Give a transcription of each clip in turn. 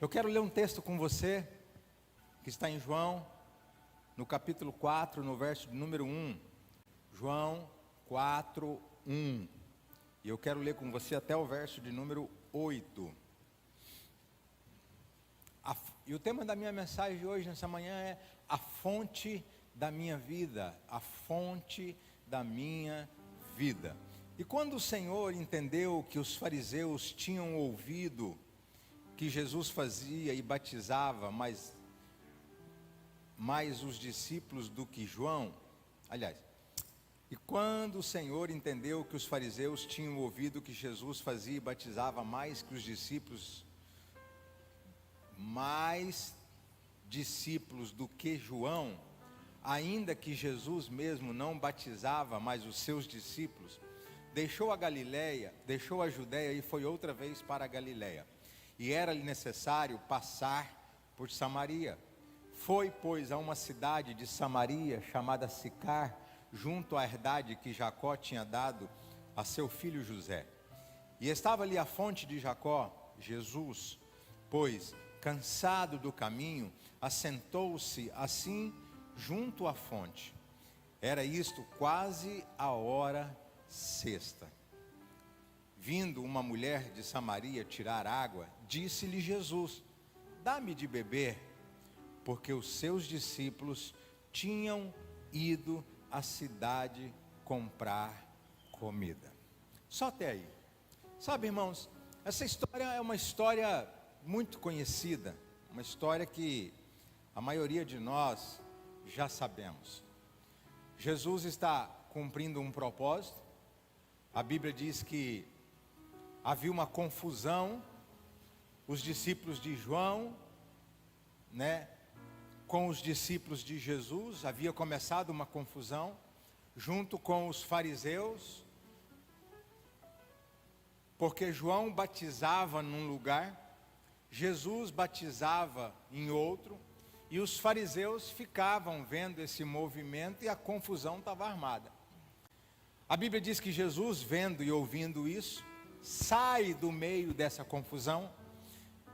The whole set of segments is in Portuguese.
Eu quero ler um texto com você, que está em João, no capítulo 4, no verso de número 1. João 4, 1. E eu quero ler com você até o verso de número 8. E o tema da minha mensagem de hoje, nessa manhã, é a fonte da minha vida. A fonte da minha vida. E quando o Senhor entendeu que os fariseus tinham ouvido que Jesus fazia e batizava mais os discípulos do que João, e quando o Senhor entendeu que os fariseus tinham ouvido que Jesus fazia e batizava mais que os discípulos, mais discípulos do que João, ainda que Jesus mesmo não batizava mais os seus discípulos, deixou a Galileia, deixou a Judeia e foi outra vez para a Galileia. E era-lhe necessário passar por Samaria. Foi, pois, a uma cidade de Samaria, chamada Sicar, junto à herdade que Jacó tinha dado a seu filho José. E estava ali a fonte de Jacó. Jesus, pois, cansado do caminho, assentou-se assim junto à fonte. Era isto quase a hora sexta. Vindo uma mulher de Samaria tirar água, disse-lhe Jesus: dá-me de beber, porque os seus discípulos tinham ido à cidade comprar comida. Só até aí. Sabe, irmãos, essa história é uma história muito conhecida, uma história que a maioria de nós já sabemos. Jesus está cumprindo um propósito. A Bíblia diz que havia uma confusão, os discípulos de João, com os discípulos de Jesus, havia começado uma confusão, junto com os fariseus, porque João batizava num lugar, Jesus batizava em outro, e os fariseus ficavam vendo esse movimento e a confusão estava armada. A Bíblia diz que Jesus, vendo e ouvindo isso, sai do meio dessa confusão,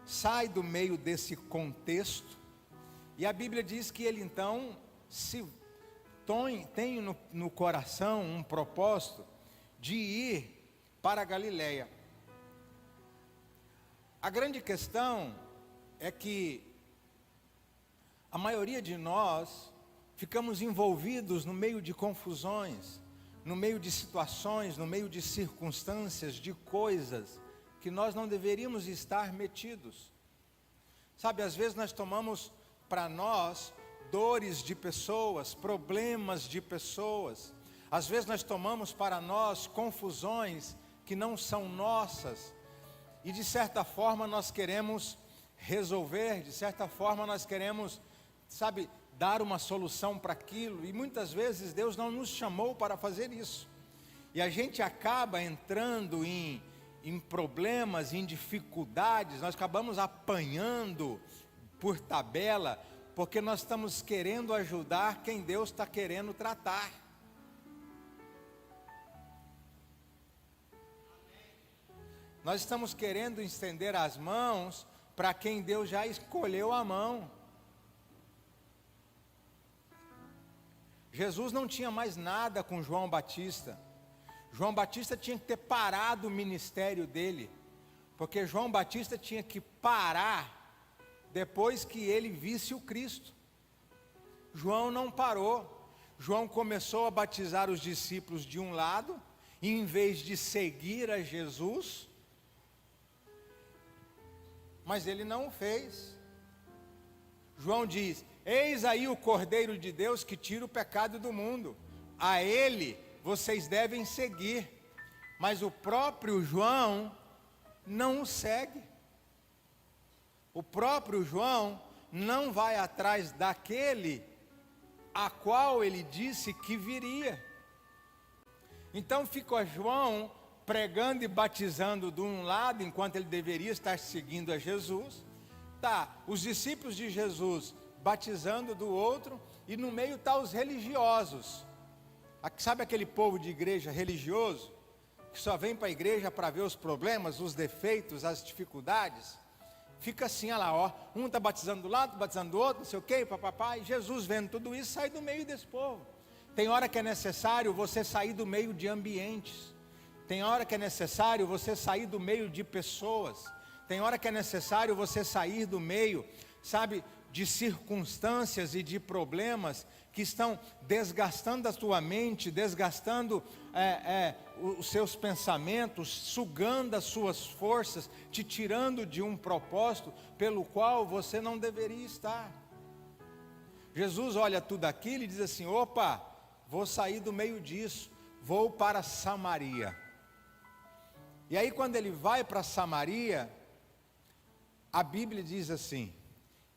sai do meio desse contexto, e a Bíblia diz que ele então tem no coração um propósito de ir para a Galileia. A grande questão é que a maioria de nós ficamos envolvidos no meio de confusões, no meio de situações, no meio de circunstâncias, de coisas que nós não deveríamos estar metidos. Sabe, às vezes nós tomamos para nós dores de pessoas, problemas de pessoas. Às vezes nós tomamos para nós confusões que não são nossas. E de certa forma nós queremos resolver, de certa forma nós queremos, dar uma solução para aquilo, e muitas vezes Deus não nos chamou para fazer isso, e a gente acaba entrando em problemas, em dificuldades, nós acabamos apanhando por tabela, porque nós estamos querendo ajudar quem Deus está querendo tratar. Nós estamos querendo estender as mãos para quem Deus já escolheu a mão. Jesus não tinha mais nada com João Batista. João Batista tinha que ter parado o ministério dele, porque João Batista tinha que parar depois que ele visse o Cristo. João não parou. João começou a batizar os discípulos de um lado, e em vez de seguir a Jesus, mas ele não o fez. João diz: eis aí o Cordeiro de Deus que tira o pecado do mundo, a ele vocês devem seguir. Mas o próprio João não o segue. O próprio João não vai atrás daquele a qual ele disse que viria. Então fica João pregando e batizando de um lado, enquanto ele deveria estar seguindo a Jesus. Os discípulos de Jesus batizando do outro, e no meio os religiosos. Sabe aquele povo de igreja religioso, que só vem para a igreja para ver os problemas, os defeitos, as dificuldades? fica assim, olha lá, ó, um está batizando do lado, batizando do outro, não sei o quê, papapá, e Jesus vendo tudo isso, sai do meio desse povo. Tem hora que é necessário você sair do meio de ambientes, tem hora que é necessário você sair do meio de pessoas, tem hora que é necessário você sair do meio, sabe, de circunstâncias e de problemas que estão desgastando a tua mente, desgastando os seus pensamentos, sugando as suas forças, te tirando de um propósito pelo qual você não deveria estar. Jesus olha tudo aquilo e diz assim: opa, vou sair do meio disso, vou para Samaria. E aí quando ele vai para Samaria, a Bíblia diz assim: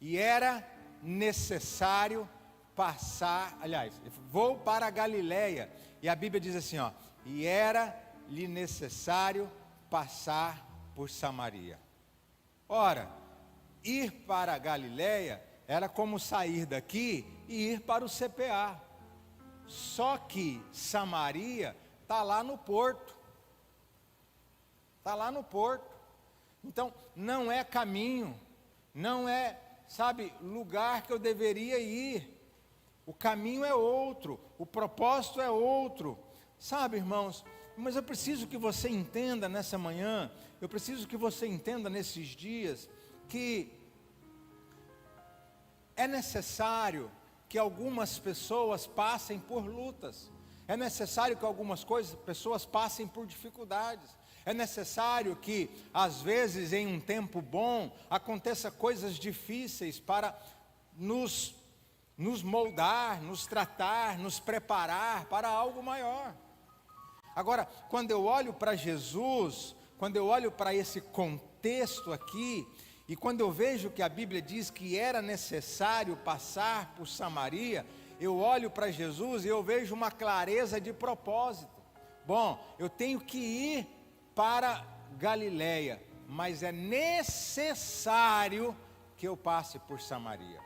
e era necessário passar, aliás, vou para a Galileia, e a Bíblia diz assim, ó, e era-lhe necessário passar por Samaria. Ora, ir para a Galileia era como sair daqui e ir para o CPA, só que Samaria está lá no porto, então não é caminho, não é, sabe, lugar que eu deveria ir. O caminho é outro, o propósito é outro, sabe, irmãos? Mas eu preciso que você entenda nessa manhã, eu preciso que você entenda nesses dias, que é necessário que algumas pessoas passem por lutas, é necessário que algumas pessoas passem por dificuldades, é necessário que, às vezes, em um tempo bom, aconteça coisas difíceis para nos moldar, nos tratar, nos preparar para algo maior. Agora, quando eu olho para Jesus, quando eu olho para esse contexto aqui, e quando eu vejo que a Bíblia diz que era necessário passar por Samaria, eu olho para Jesus e eu vejo uma clareza de propósito. Bom, eu tenho que ir para Galileia, mas é necessário que eu passe por Samaria.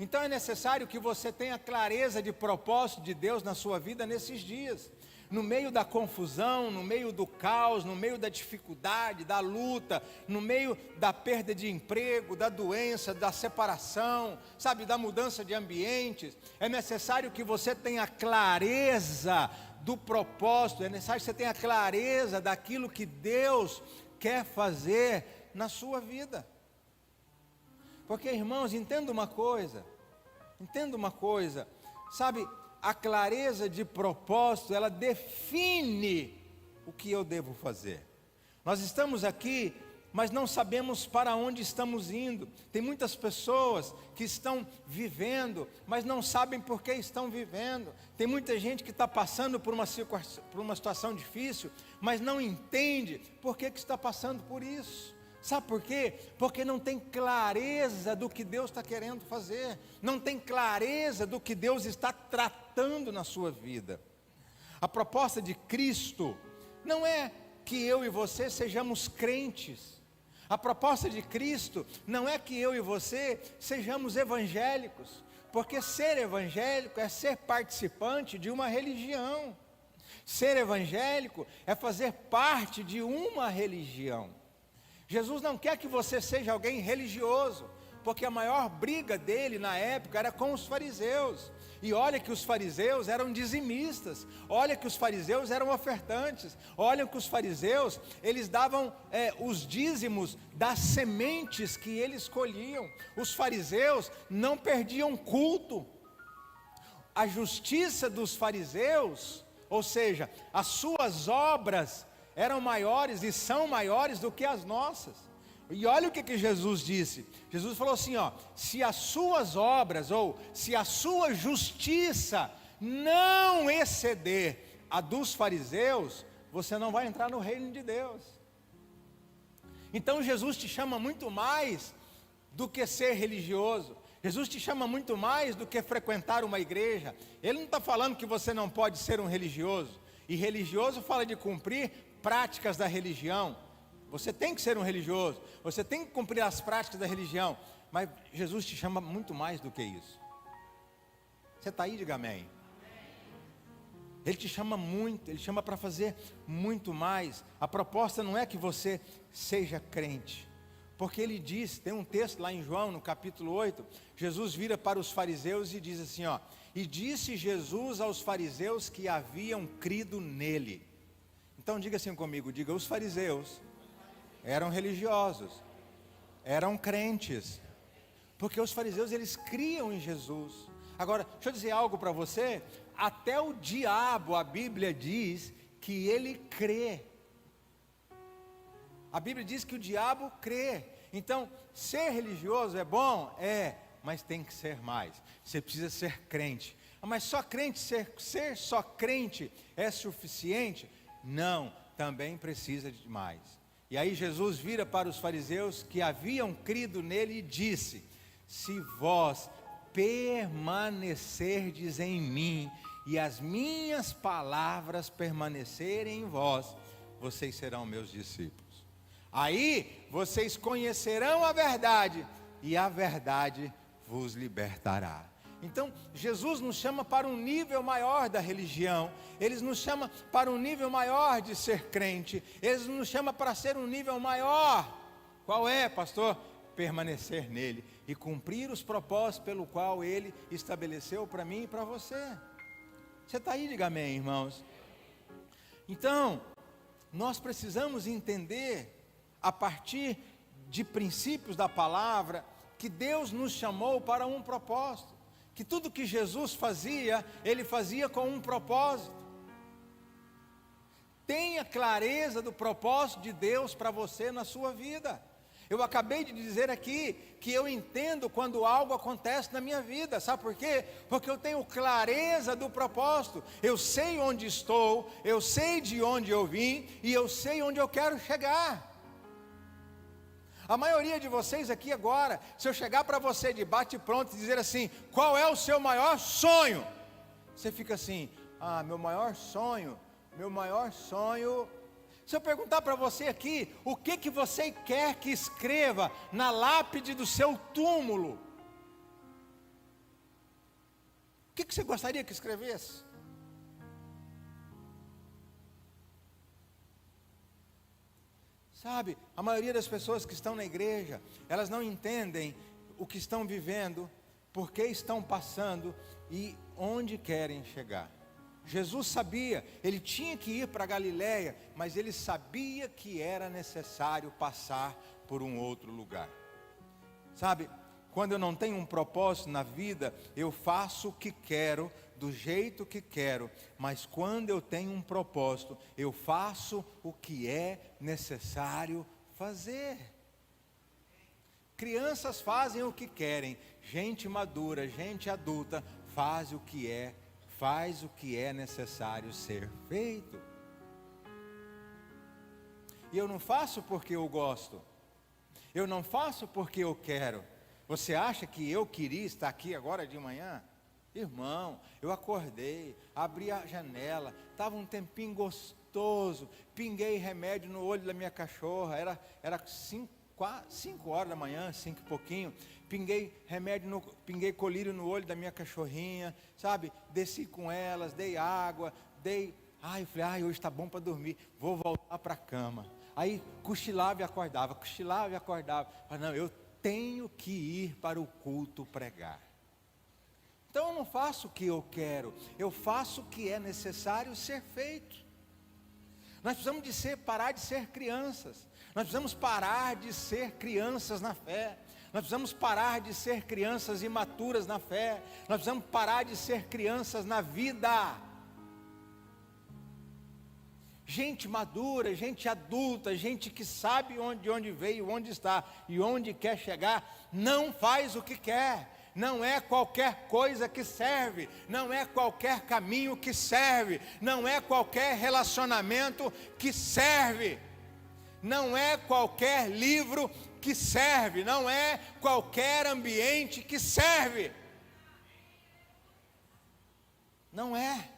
Então é necessário que você tenha clareza de propósito de Deus na sua vida nesses dias. No meio da confusão, no meio do caos, no meio da dificuldade, da luta, no meio da perda de emprego, da doença, da separação, sabe, da mudança de ambientes, é necessário que você tenha clareza do propósito, é necessário que você tenha clareza daquilo que Deus quer fazer na sua vida. Porque, irmãos, entenda uma coisa, sabe, a clareza de propósito, ela define o que eu devo fazer. Nós estamos aqui, mas não sabemos para onde estamos indo. Tem muitas pessoas que estão vivendo, mas não sabem por que estão vivendo. Tem muita gente que está passando por uma situação difícil, mas não entende por que está passando por isso. Sabe por quê? Porque não tem clareza do que Deus está querendo fazer, não tem clareza do que Deus está tratando na sua vida. A proposta de Cristo não é que eu e você sejamos crentes, a proposta de Cristo não é que eu e você sejamos evangélicos, porque ser evangélico é ser participante de uma religião, ser evangélico é fazer parte de uma religião. Jesus não quer que você seja alguém religioso, porque a maior briga dele na época era com os fariseus. E olha que os fariseus eram dizimistas, olha que os fariseus eram ofertantes, olha que os fariseus, eles davam os dízimos das sementes que eles colhiam. Os fariseus não perdiam culto. A justiça dos fariseus, ou seja, as suas obras eram maiores e são maiores do que as nossas. E olha o que Jesus disse. Jesus falou assim, ó: se as suas obras, ou se a sua justiça não exceder a dos fariseus, você não vai entrar no reino de Deus. Então Jesus te chama muito mais do que ser religioso. Jesus te chama muito mais do que frequentar uma igreja. Ele não está falando que você não pode ser um religioso. E religioso fala de cumprir práticas da religião. Você tem que ser um religioso, você tem que cumprir as práticas da religião, mas Jesus te chama muito mais do que isso. Você está aí, diga amém. Ele te chama muito, Ele chama para fazer muito mais. A proposta não é que você seja crente, Porque ele diz, tem um texto lá em João, no capítulo 8, Jesus vira para os fariseus e diz assim, ó: e disse Jesus aos fariseus que haviam crido nele. Então diga assim comigo, diga: os fariseus eram religiosos, eram crentes, porque os fariseus eles criam em Jesus. Agora, deixa eu dizer algo para você, até o diabo, a Bíblia diz que ele crê. A Bíblia diz que o diabo crê. Então, ser religioso é bom? É, mas tem que ser mais. Você precisa ser crente. Mas só crente, ser só crente é suficiente? Não, também precisa de mais. E aí Jesus vira para os fariseus que haviam crido nele e disse: se vós permanecerdes em mim e as minhas palavras permanecerem em vós, vocês serão meus discípulos. Aí vocês conhecerão a verdade e a verdade vos libertará. Então Jesus nos chama para um nível maior da religião, Ele nos chama para um nível maior de ser crente, Ele nos chama para ser um nível maior. Qual é, pastor? Permanecer nele e cumprir os propósitos pelo qual Ele estabeleceu para mim e para você. Você está aí, diga amém, irmãos. Então, nós precisamos entender, a partir de princípios da palavra, que Deus nos chamou para um propósito, que tudo que Jesus fazia, Ele fazia com um propósito. Tenha clareza do propósito de Deus para você na sua vida. Eu acabei de dizer aqui que eu entendo quando algo acontece na minha vida, sabe por quê? Porque eu tenho clareza do propósito, eu sei onde estou, eu sei de onde eu vim e eu sei onde eu quero chegar. A maioria de vocês aqui agora, se eu chegar para você de bate pronto e dizer assim: qual é o seu maior sonho? Você fica assim: meu maior sonho. Se eu perguntar para você aqui, o que você quer que escreva na lápide do seu túmulo? O que você gostaria que escrevesse? Sabe, a maioria das pessoas que estão na igreja, elas não entendem o que estão vivendo, por que estão passando e onde querem chegar. Jesus sabia, ele tinha que ir para Galiléia, mas ele sabia que era necessário passar por um outro lugar. Sabe, quando eu não tenho um propósito na vida, eu faço o que quero, do jeito que quero, mas quando eu tenho um propósito, eu faço o que é necessário fazer. Crianças fazem o que querem, gente madura, gente adulta, faz o que é necessário ser feito. E eu não faço porque eu gosto, eu não faço porque eu quero. Você acha que eu queria estar aqui agora de manhã? Irmão, eu acordei, abri a janela, estava um tempinho gostoso, pinguei remédio no olho da minha cachorra, era 5 horas da manhã, 5 e pouquinho, pinguei colírio no olho da minha cachorrinha, sabe, desci com elas, dei água, eu falei, hoje está bom para dormir, vou voltar para a cama. Aí cochilava e acordava, falei, não, eu tenho que ir para o culto pregar. Então eu não faço o que eu quero, eu faço o que é necessário ser feito. Nós precisamos parar de ser crianças, nós precisamos parar de ser crianças na fé, nós precisamos parar de ser crianças imaturas na fé, nós precisamos parar de ser crianças na vida. Gente madura, gente adulta, gente que sabe de onde veio, onde está e onde quer chegar, não faz o que quer. Não é qualquer coisa que serve, não é qualquer caminho que serve, não é qualquer relacionamento que serve, não é qualquer livro que serve, não é qualquer ambiente que serve. Não é.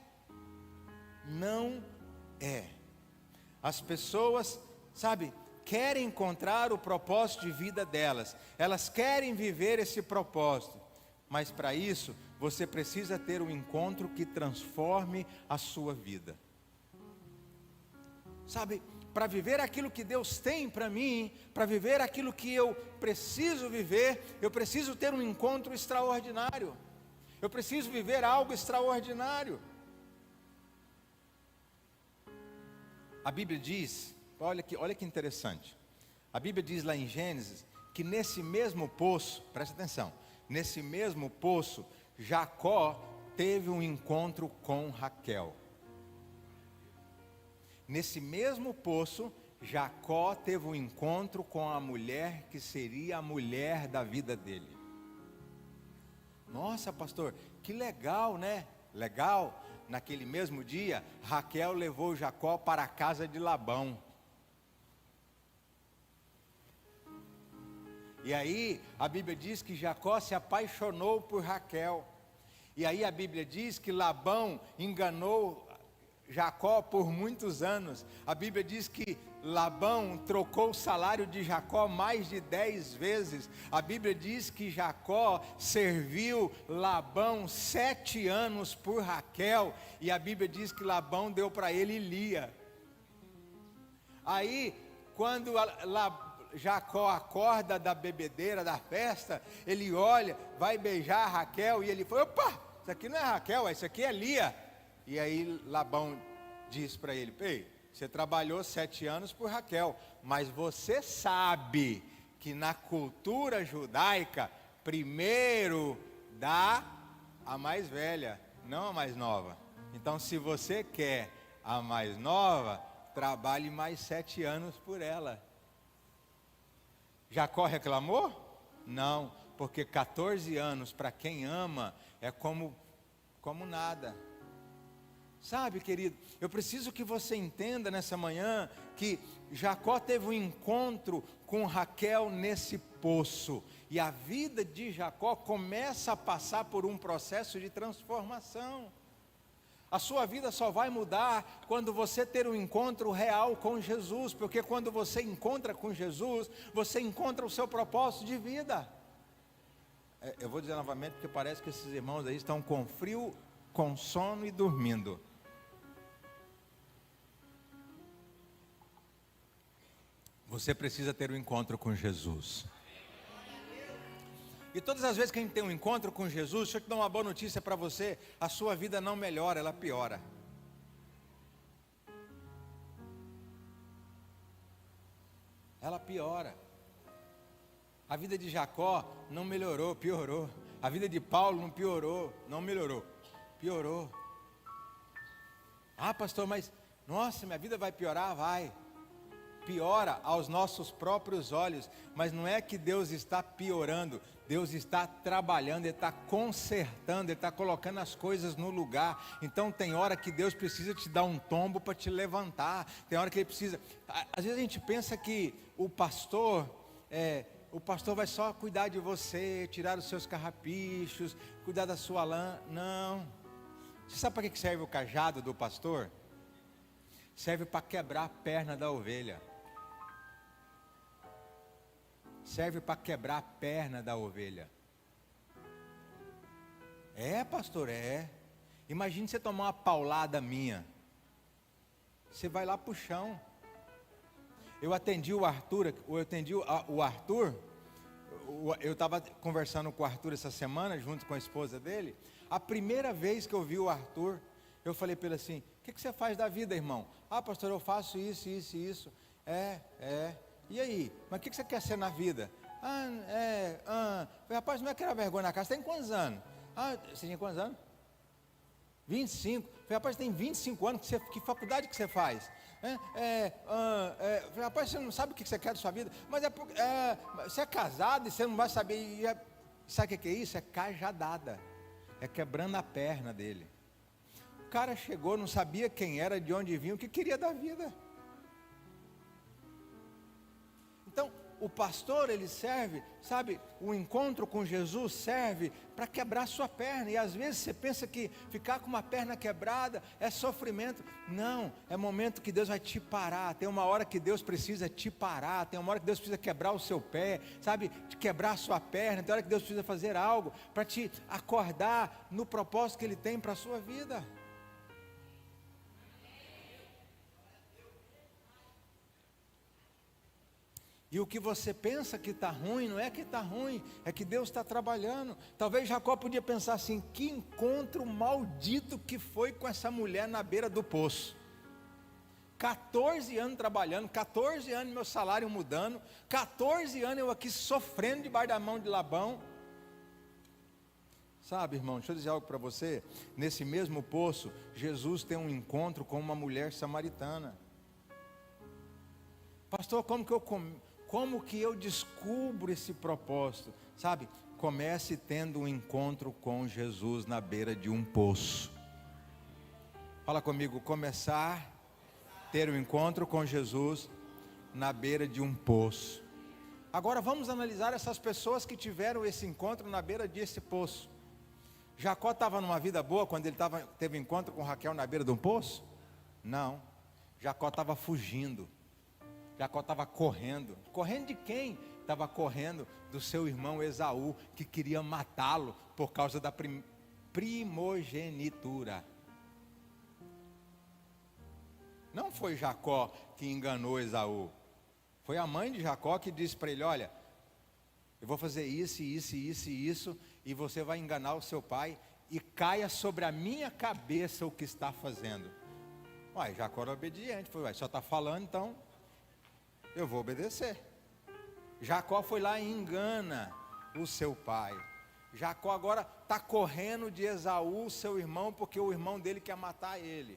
As pessoas, sabe, querem encontrar o propósito de vida delas, elas querem viver esse propósito, mas para isso, você precisa ter um encontro que transforme a sua vida. Sabe, para viver aquilo que Deus tem para mim, para viver aquilo que eu preciso viver, eu preciso ter um encontro extraordinário. Eu preciso viver algo extraordinário. A Bíblia diz, olha que interessante. A Bíblia diz lá em Gênesis que nesse mesmo poço, presta atenção, nesse mesmo poço, Jacó teve um encontro com Raquel. Nesse mesmo poço, Jacó teve um encontro com a mulher que seria a mulher da vida dele. Nossa, pastor, que legal, né? Legal. Naquele mesmo dia, Raquel levou Jacó para a casa de Labão. E aí, a Bíblia diz que Jacó se apaixonou por Raquel. E aí a Bíblia diz que Labão enganou Jacó por muitos anos. A Bíblia diz que Labão trocou o salário de Jacó mais de 10 vezes. A Bíblia diz que Jacó serviu Labão 7 anos por Raquel. E a Bíblia diz que Labão deu para ele Lia. Aí, quando Jacó acorda da bebedeira, da festa, ele olha, vai beijar a Raquel, e ele fala: opa, isso aqui não é Raquel, isso aqui é Lia. E aí Labão diz para ele: ei, você trabalhou 7 anos por Raquel, mas você sabe que na cultura judaica, primeiro dá a mais velha, não a mais nova. Então, se você quer a mais nova, trabalhe mais 7 anos por ela. Jacó reclamou? Não, porque 14 anos para quem ama é como nada. Sabe, querido, eu preciso que você entenda nessa manhã que Jacó teve um encontro com Raquel nesse poço. E a vida de Jacó começa a passar por um processo de transformação. A sua vida só vai mudar quando você ter um encontro real com Jesus. Porque quando você encontra com Jesus, você encontra o seu propósito de vida. Eu vou dizer novamente porque parece que esses irmãos aí estão com frio, com sono e dormindo. Você precisa ter um encontro com Jesus. E todas as vezes que a gente tem um encontro com Jesus, deixa eu te dar uma boa notícia para você: a sua vida não melhora, ela piora. Ela piora. A vida de Jacó não melhorou, piorou. A vida de Paulo não piorou, não melhorou, piorou. Ah, pastor, mas nossa, minha vida vai piorar? Vai. Piora aos nossos próprios olhos, mas não é que Deus está piorando, Deus está trabalhando, Ele está consertando, Ele está colocando as coisas no lugar. Então tem hora que Deus precisa te dar um tombo para te levantar, tem hora que Ele precisa. Às vezes a gente pensa que o pastor vai só cuidar de você, tirar os seus carrapichos, cuidar da sua lã. Não. Você sabe para que serve o cajado do pastor? Serve para quebrar a perna da ovelha. Serve para quebrar a perna da ovelha. É, pastor, é. Imagine você tomar uma paulada minha. Você vai lá para o chão. Eu atendi o Arthur, eu estava conversando com o Arthur essa semana, junto com a esposa dele. A primeira vez que eu vi o Arthur, eu falei para ele assim: o que você faz da vida, irmão? Ah, pastor, eu faço isso, isso e isso. E aí? Mas o que você quer ser na vida? Falei: rapaz, não é que era vergonha na cara. Você tem quantos anos? Você tinha quantos anos? 25. Falei: rapaz, tem 25 anos, que faculdade que você faz? Falei: rapaz, você não sabe o que você quer da sua vida? Mas você é casado e você não vai saber. Sabe o que é isso? É cajadada. É quebrando a perna dele. O cara chegou, não sabia quem era, de onde vinha, o que queria da vida. Então, o pastor, ele serve, sabe, o encontro com Jesus serve para quebrar sua perna. E às vezes você pensa que ficar com uma perna quebrada é sofrimento. Não, é momento que Deus vai te parar. Tem uma hora que Deus precisa te parar. Tem uma hora que Deus precisa quebrar o seu pé, sabe, de quebrar a sua perna. Tem hora que Deus precisa fazer algo para te acordar no propósito que Ele tem para a sua vida. E o que você pensa que está ruim, não é que está ruim, é que Deus está trabalhando. Talvez Jacó podia pensar assim: que encontro maldito que foi com essa mulher na beira do poço. 14 anos trabalhando, 14 anos meu salário mudando, 14 anos eu aqui sofrendo debaixo da mão de Labão. Sabe, irmão, deixa eu dizer algo para você. Nesse mesmo poço, Jesus tem um encontro com uma mulher samaritana. Pastor, como que eu descubro esse propósito? Sabe, comece tendo um encontro com Jesus na beira de um poço. Fala comigo, começar a ter um encontro com Jesus na beira de um poço. Agora vamos analisar essas pessoas que tiveram esse encontro na beira desse poço. Jacó estava numa vida boa quando ele teve encontro com Raquel na beira de um poço? Não, Jacó estava fugindo. Jacó estava correndo. Correndo de quem? Estava correndo do seu irmão Esaú, que queria matá-lo por causa da primogenitura. Não foi Jacó que enganou Esaú. Foi a mãe de Jacó que disse para ele: olha, eu vou fazer isso, isso, isso e isso, e você vai enganar o seu pai, e caia sobre a minha cabeça o que está fazendo. Uai, Jacó era obediente, foi, só está falando, então eu vou obedecer. Jacó foi lá e engana o seu pai. Jacó agora está correndo de Esaú, seu irmão, porque o irmão dele quer matar ele.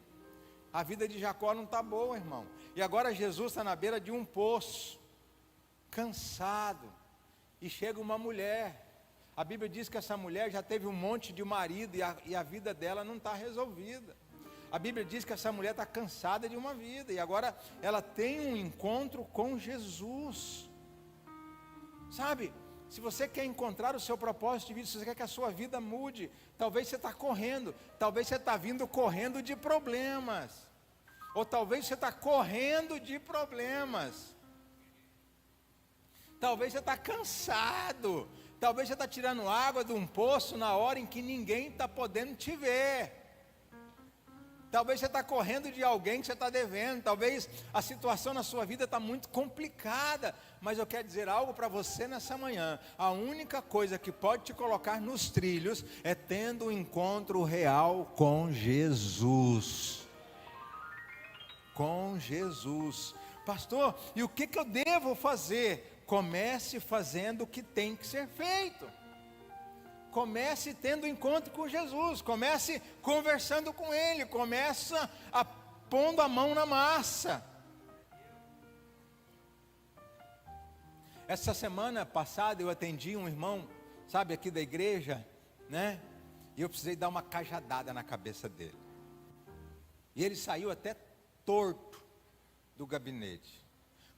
A vida de Jacó não está boa, irmão. E agora Jesus está na beira de um poço, cansado, e chega uma mulher. A Bíblia diz que essa mulher já teve um monte de marido e a vida dela não está resolvida. A Bíblia diz que essa mulher está cansada de uma vida e agora ela tem um encontro com Jesus. Sabe, se você quer encontrar o seu propósito de vida, se você quer que a sua vida mude, talvez você está correndo, talvez você está vindo correndo de problemas, ou talvez você está correndo de problemas, talvez você está cansado, talvez você está tirando água de um poço na hora em que ninguém está podendo te ver. Talvez você está correndo de alguém que você está devendo. Talvez a situação na sua vida está muito complicada. Mas eu quero dizer algo para você nessa manhã. A única coisa que pode te colocar nos trilhos é tendo um encontro real com Jesus. Com Jesus. Pastor, e o que eu devo fazer? Comece fazendo o que tem que ser feito. Comece tendo encontro com Jesus, comece conversando com Ele, começa pondo a mão na massa. Essa semana passada eu atendi um irmão, sabe, aqui da igreja, né? E eu precisei dar uma cajadada na cabeça dele. E ele saiu até torto do gabinete.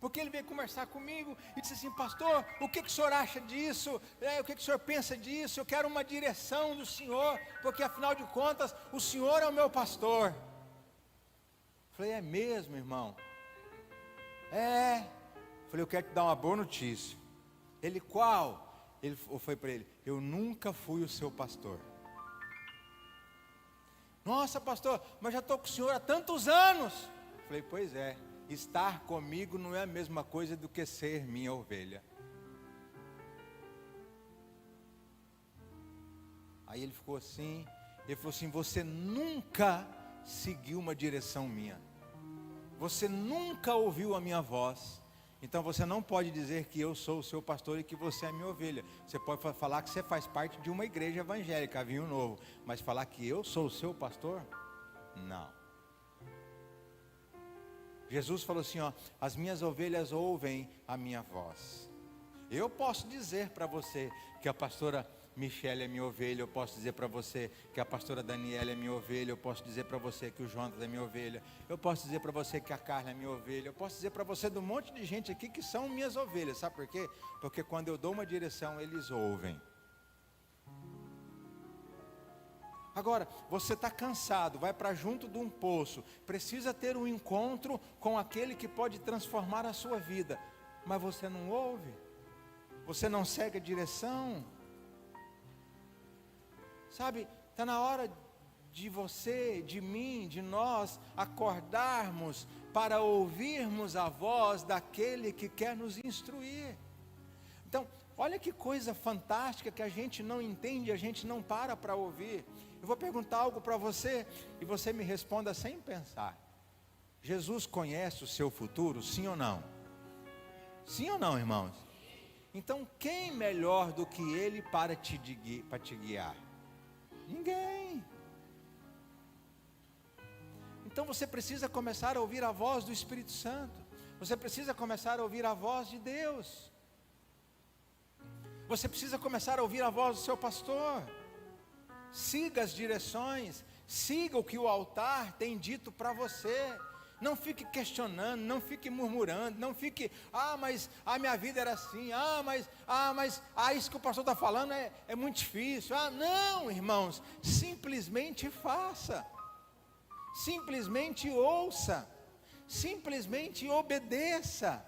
Porque ele veio conversar comigo e disse assim: pastor, o que o senhor acha disso? O que o senhor pensa disso? Eu quero uma direção do senhor, porque afinal de contas, o senhor é o meu pastor. Falei: é mesmo, irmão? É. Falei: eu quero te dar uma boa notícia. Ele: qual? Eu falei para ele: eu nunca fui o seu pastor. Nossa, pastor, mas já estou com o senhor há tantos anos. Falei: pois é. Estar comigo não é a mesma coisa do que ser minha ovelha. Aí ele ficou assim, ele falou assim: você nunca seguiu uma direção minha. Você nunca ouviu a minha voz. Então você não pode dizer que eu sou o seu pastor e que você é a minha ovelha. Você pode falar que você faz parte de uma igreja evangélica, Vinho Novo. Mas falar que eu sou o seu pastor? Não. Jesus falou assim: ó, as minhas ovelhas ouvem a minha voz. Eu posso dizer para você que a pastora Michele é minha ovelha, eu posso dizer para você que a pastora Daniela é minha ovelha, eu posso dizer para você que o Jonas é minha ovelha, eu posso dizer para você que a Carla é minha ovelha, eu posso dizer para você de um monte de gente aqui que são minhas ovelhas. Sabe por quê? Porque quando eu dou uma direção, eles ouvem. Agora, você está cansado, vai para junto de um poço, precisa ter um encontro com aquele que pode transformar a sua vida, mas você não ouve, você não segue a direção. Sabe, está na hora de você, de mim, de nós acordarmos para ouvirmos a voz daquele que quer nos instruir. Então, olha que coisa fantástica que a gente não entende, a gente não para ouvir. Eu vou perguntar algo para você e você me responda sem pensar. Jesus conhece o seu futuro, sim ou não? Sim ou não, irmãos? Então, quem melhor do que Ele para te guiar? Ninguém. Então você precisa começar a ouvir a voz do Espírito Santo. Você precisa começar a ouvir a voz de Deus. Você precisa começar a ouvir a voz do seu pastor. Siga as direções, siga o que o altar tem dito para você. Não fique questionando, não fique murmurando, não fique, mas a minha vida era assim, isso que o pastor está falando é muito difícil. Não, irmãos, simplesmente faça, simplesmente ouça, simplesmente obedeça.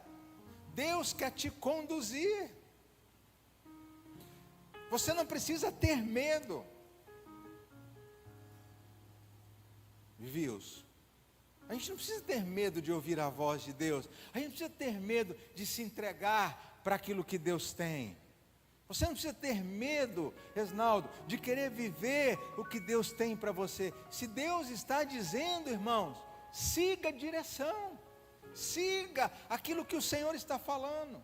Deus quer te conduzir. Você não precisa ter medo. Viu-os? A gente não precisa ter medo de ouvir a voz de Deus. A gente não precisa ter medo de se entregar para aquilo que Deus tem. Você não precisa ter medo, Resnaldo, de querer viver o que Deus tem para você. Se Deus está dizendo, irmãos, siga a direção. Siga aquilo que o Senhor está falando.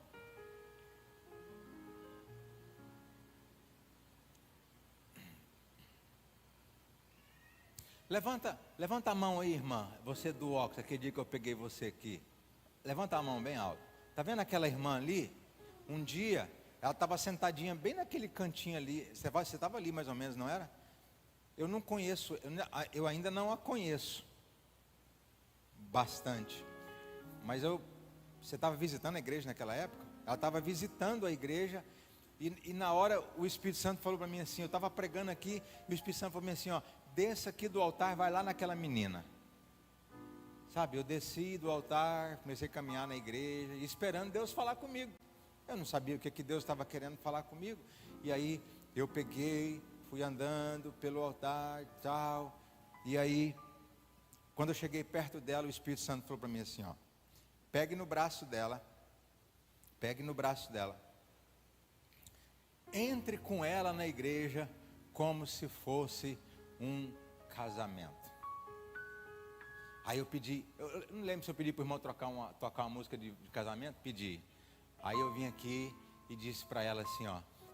Levanta a mão aí, irmã. Você do óculos, aquele dia que eu peguei você aqui. Levanta a mão bem alto. Está vendo aquela irmã ali? Um dia, ela estava sentadinha bem naquele cantinho ali. Você estava ali mais ou menos, não era? Eu não conheço, eu ainda não a conheço bastante. Mas você estava visitando a igreja naquela época? Ela estava visitando a igreja. E na hora o Espírito Santo falou para mim assim, eu estava pregando aqui, e o Espírito Santo falou para mim assim, desça aqui do altar, vai lá naquela menina. Sabe, eu desci do altar, comecei a caminhar na igreja, esperando Deus falar comigo. Eu não sabia o que Deus estava querendo falar comigo. E aí eu peguei, fui andando pelo altar e tal. E aí, quando eu cheguei perto dela, o Espírito Santo falou para mim assim, pegue no braço dela, entre com ela na igreja como se fosse um casamento. Aí eu pedi, eu não lembro se eu pedi para o irmão tocar uma música de casamento, pedi. Aí eu vim aqui e disse para ela assim,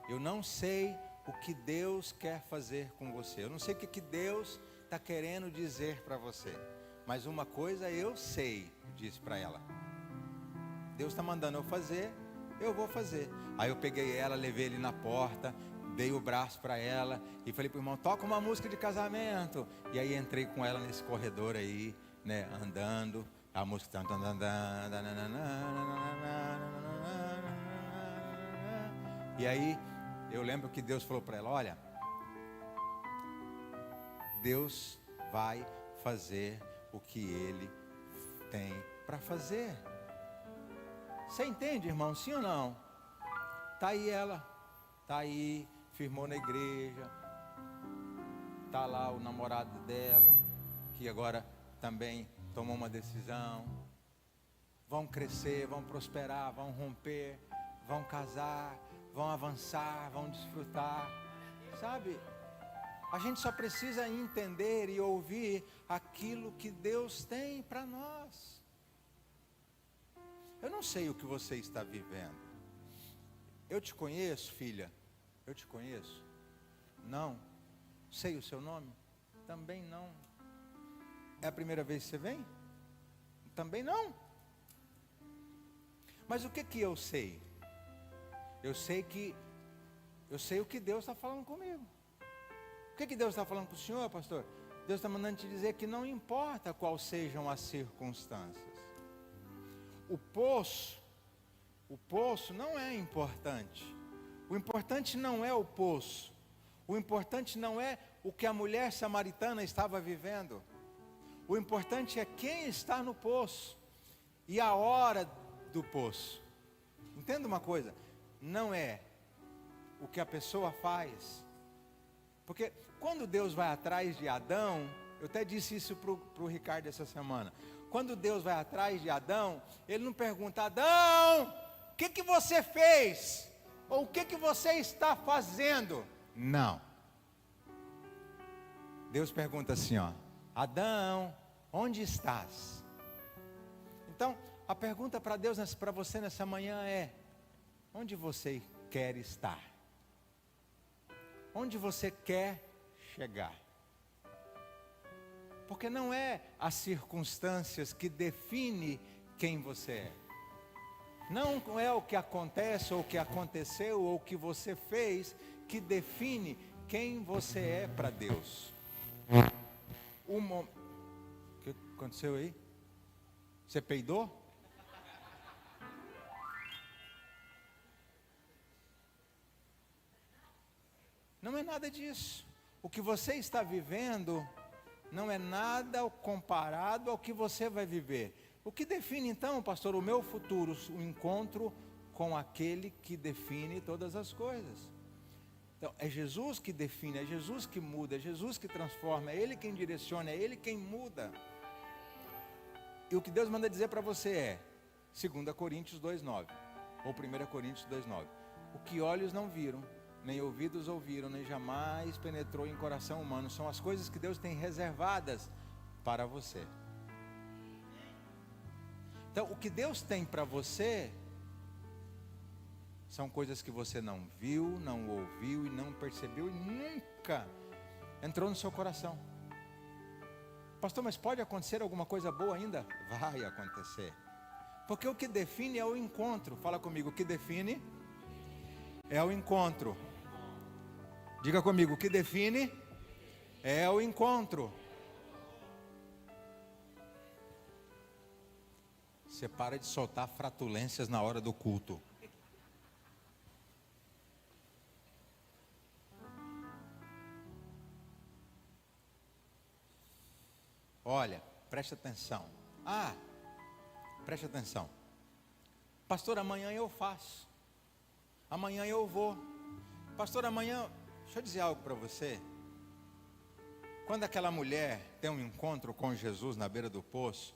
eu não sei o que Deus quer fazer com você, eu não sei o que Deus está querendo dizer para você, mas uma coisa eu sei, eu disse para ela, Deus está mandando eu fazer, eu vou fazer. Aí eu peguei ela, levei ele na porta, dei o braço para ela e falei para o irmão, toca uma música de casamento. E aí entrei com ela nesse corredor aí, né, andando, a música e aí eu lembro que Deus falou para ela, olha, Deus vai fazer o que Ele tem para fazer. Você entende, irmão, sim ou não? Está aí ela, está aí, firmou na igreja, está lá o namorado dela, que agora também tomou uma decisão. Vão crescer, vão prosperar, vão romper, vão casar, vão avançar, vão desfrutar. Sabe, a gente só precisa entender e ouvir aquilo que Deus tem para nós. Eu não sei o que você está vivendo. Eu te conheço, filha. Eu te conheço. Não. Sei o seu nome? Também não. É a primeira vez que você vem? Também não. Mas o que eu sei? Eu sei o que Deus está falando comigo. O que Deus está falando para o senhor, pastor? Deus está mandando te dizer que não importa quais sejam as circunstâncias. O poço não é importante. O importante não é o poço. O importante não é o que a mulher samaritana estava vivendo. O importante é quem está no poço e a hora do poço. Entenda uma coisa, não é o que a pessoa faz. Porque quando Deus vai atrás de Adão, eu até disse isso para o Ricardo essa semana. quando Deus vai atrás de Adão, Ele não pergunta: Adão, o que você fez? Ou o que você está fazendo? Não. Deus pergunta assim, ó: Adão, onde estás? Então, a pergunta para Deus, para você nessa manhã é: onde você quer estar? Onde você quer chegar? Porque não é as circunstâncias que definem quem você é. Não é o que acontece, ou o que aconteceu, ou o que você fez, que define quem você é para Deus. O que aconteceu aí? Você peidou? Não é nada disso. O que você está vivendo não é nada comparado ao que você vai viver. O que define então, pastor, o meu futuro? O encontro com aquele que define todas as coisas. Então, é Jesus que define, é Jesus que muda, é Jesus que transforma, é Ele quem direciona, é Ele quem muda. E o que Deus manda dizer para você é 2 Coríntios 2,9 ou 1 Coríntios 2,9: o que olhos não viram, nem ouvidos ouviram, nem jamais penetrou em coração humano, são as coisas que Deus tem reservadas para você. Então, o que Deus tem para você são coisas que você não viu, não ouviu e não percebeu e nunca entrou no seu coração. Pastor, mas pode acontecer alguma coisa boa ainda? Vai acontecer. Porque o que define é o encontro. Fala comigo, o que define é o encontro. Diga comigo, o que define é o encontro. Você para de soltar flatulências na hora do culto. Olha, preste atenção. Preste atenção. Pastor, amanhã eu faço. Amanhã eu vou. Pastor, amanhã... Deixa eu dizer algo para você. Quando aquela mulher tem um encontro com Jesus na beira do poço,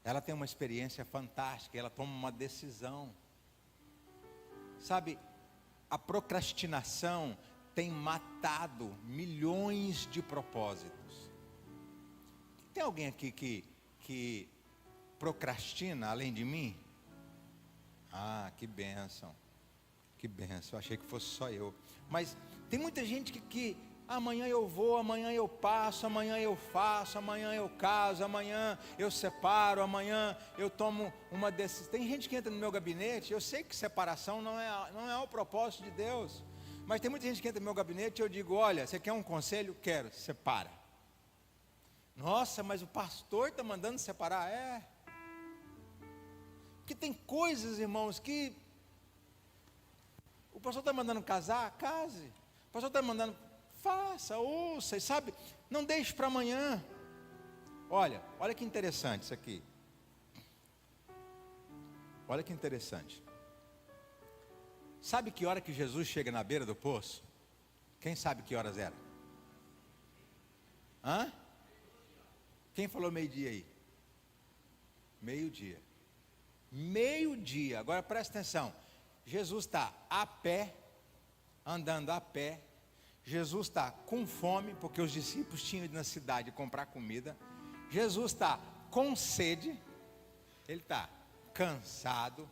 ela tem uma experiência fantástica, ela toma uma decisão. Sabe, a procrastinação tem matado milhões de propósitos. Tem alguém aqui que procrastina além de mim? Que bênção. Que bênção, achei que fosse só eu. Mas tem muita gente que amanhã eu vou, amanhã eu passo, amanhã eu faço, amanhã eu caso, amanhã eu separo, amanhã eu tomo uma decisão. Tem gente que entra no meu gabinete, eu sei que separação não é o propósito de Deus. Mas tem muita gente que entra no meu gabinete e eu digo: olha, você quer um conselho? Quero, separa. Nossa, mas o pastor está mandando separar? Porque tem coisas, irmãos, que o pastor está mandando casar, case. O pastor está mandando, faça, ouça, e sabe, não deixe para amanhã. Olha que interessante isso aqui. Olha que interessante. Sabe que hora que Jesus chega na beira do poço? Quem sabe que horas era? Quem falou meio-dia aí? Meio-dia. Meio-dia. Agora presta atenção. Jesus está a pé, andando a pé. Jesus está com fome, porque os discípulos tinham ido na cidade comprar comida. Jesus está com sede. Ele está cansado,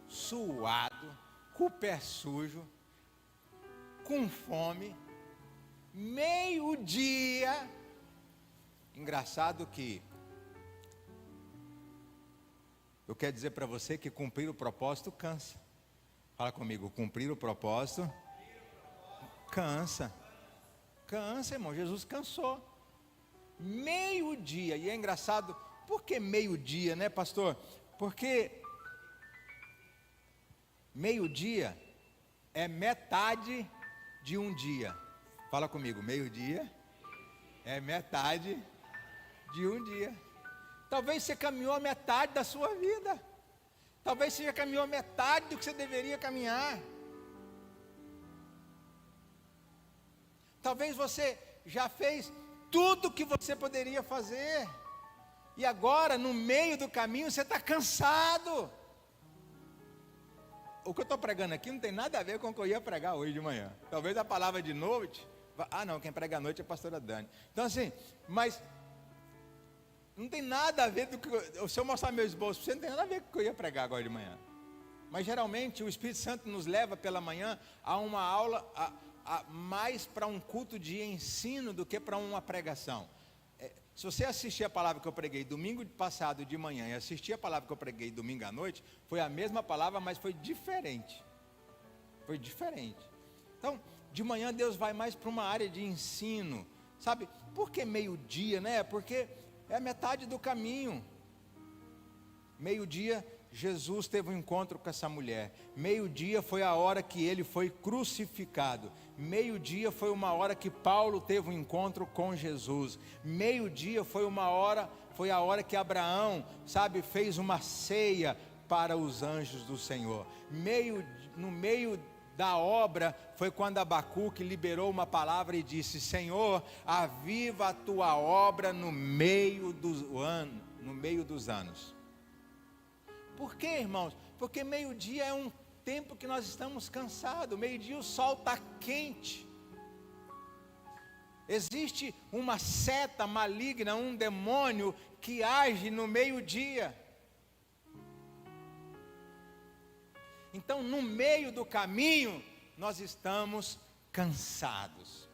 suado, com o pé sujo, com fome. Meio-dia. Engraçado que eu quero dizer para você que cumprir o propósito cansa. Fala comigo, cumprir o propósito cansa. Cansa, irmão. Jesus cansou. Meio-dia. E é engraçado, por que meio-dia, né, pastor? Porque meio-dia é metade de um dia. Fala comigo, meio-dia é metade de um dia. Talvez você caminhou a metade da sua vida. Talvez você já caminhou a metade do que você deveria caminhar. Talvez você já fez tudo o que você poderia fazer. E agora, no meio do caminho, você está cansado. O que eu estou pregando aqui não tem nada a ver com o que eu ia pregar hoje de manhã. Talvez a palavra de noite. Não, quem prega à noite é a pastora Dani. Então assim, mas não tem nada a ver do que se eu mostrar meu esboço, você não tem nada a ver com o que eu ia pregar agora de manhã. Mas geralmente o Espírito Santo nos leva pela manhã a uma aula, mais para um culto de ensino do que para uma pregação. Se você assistir a palavra que eu preguei domingo passado de manhã e assistir a palavra que eu preguei domingo à noite, foi a mesma palavra, mas foi diferente. Foi diferente. Então, de manhã Deus vai mais para uma área de ensino. Sabe, por que meio-dia, né? Porque é a metade do caminho. Meio-dia, Jesus teve um encontro com essa mulher. Meio-dia foi a hora que ele foi crucificado. Meio-dia foi uma hora que Paulo teve um encontro com Jesus. Meio-dia foi a hora que Abraão, sabe, fez uma ceia para os anjos do Senhor. No meio da obra foi quando Abacuque liberou uma palavra e disse: Senhor, aviva a tua obra no meio dos anos. Por quê, irmãos? Porque meio-dia é um tempo que nós estamos cansados. Meio-dia o sol está quente. Existe uma seta maligna, um demônio que age no meio-dia. Então, no meio do caminho, nós estamos cansados.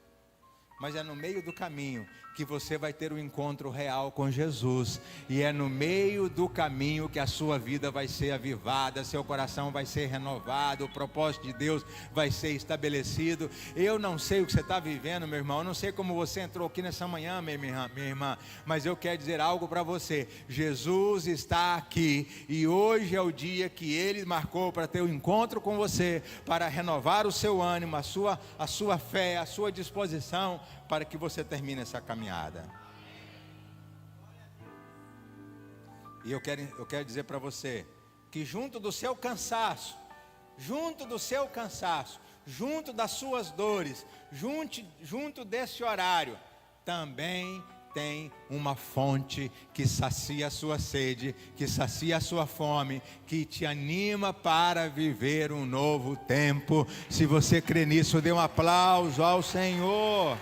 Mas é no meio do caminho que você vai ter um encontro real com Jesus. E é no meio do caminho que a sua vida vai ser avivada, seu coração vai ser renovado, o propósito de Deus vai ser estabelecido. Eu não sei o que você está vivendo, meu irmão, eu não sei como você entrou aqui nessa manhã, minha irmã, mas eu quero dizer algo para você. Jesus está aqui e hoje é o dia que Ele marcou para ter um encontro com você, para renovar o seu ânimo, a sua fé, a sua disposição, para que você termine essa caminhada. E eu quero dizer para você que junto do seu cansaço, junto das suas dores, junto desse horário, também tem uma fonte que sacia a sua sede, que sacia a sua fome, que te anima para viver um novo tempo. Se você crê nisso, dê um aplauso ao Senhor.